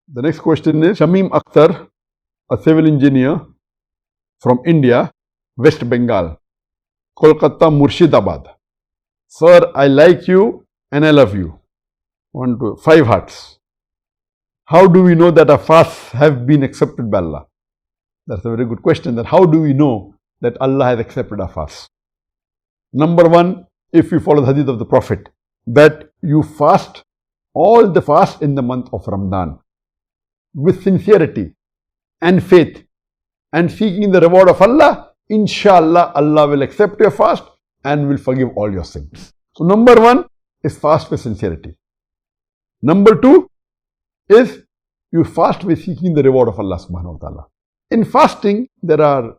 The next question is Shamim Akhtar, a civil engineer from India, West Bengal, Kolkata, Murshidabad. Sir, I like you and I love you. 1, 2, 5 hearts. How do we know that our fasts have been accepted by Allah? That's a very good question. That how do we know that Allah has accepted our fasts? Number one, if you follow the hadith of the Prophet, that you fast all the fast in the month of Ramadan with sincerity and faith and seeking the reward of Allah, inshallah, Allah will accept your fast and will forgive all your sins. So number one is fast with sincerity. Number two is you fast with seeking the reward of Allah subhanahu wa ta'ala. In fasting, there are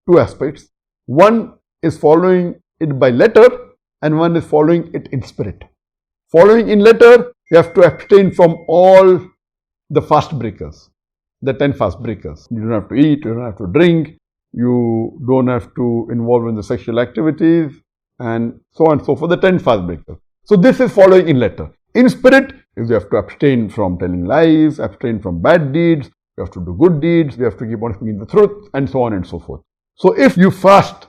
two aspects. One is following it by letter and one is following it in spirit. Following in letter, you have to abstain from all the fast breakers, the 10 fast breakers. You don't have to eat, you don't have to drink, you don't have to involve in the sexual activities and so on and so forth, the 10 fast breakers. So this is following in letter. In spirit, you have to abstain from telling lies, abstain from bad deeds, you have to do good deeds, you have to keep on speaking the truth and so on and so forth. So if you fast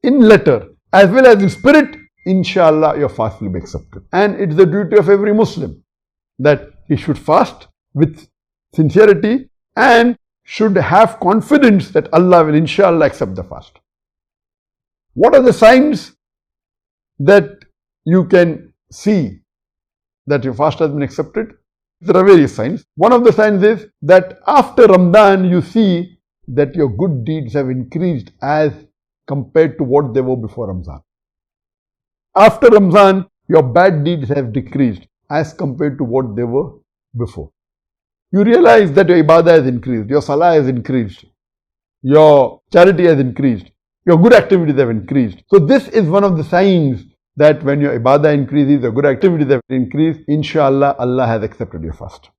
in letter as well as in spirit, inshallah your fast will be accepted. And it's the duty of every Muslim that he should fast with sincerity and should have confidence that Allah will inshallah accept the fast. What are the signs that you can see that your fast has been accepted? There are various signs. One of the signs is that after Ramadan you see that your good deeds have increased as compared to what they were before Ramadan. After Ramadan, your bad deeds have decreased as compared to what they were before. You realize that your ibadah has increased, your salah has increased, your charity has increased, your good activities have increased. So this is one of the signs that when your ibadah increases, your good activities have increased, inshallah Allah has accepted your fast.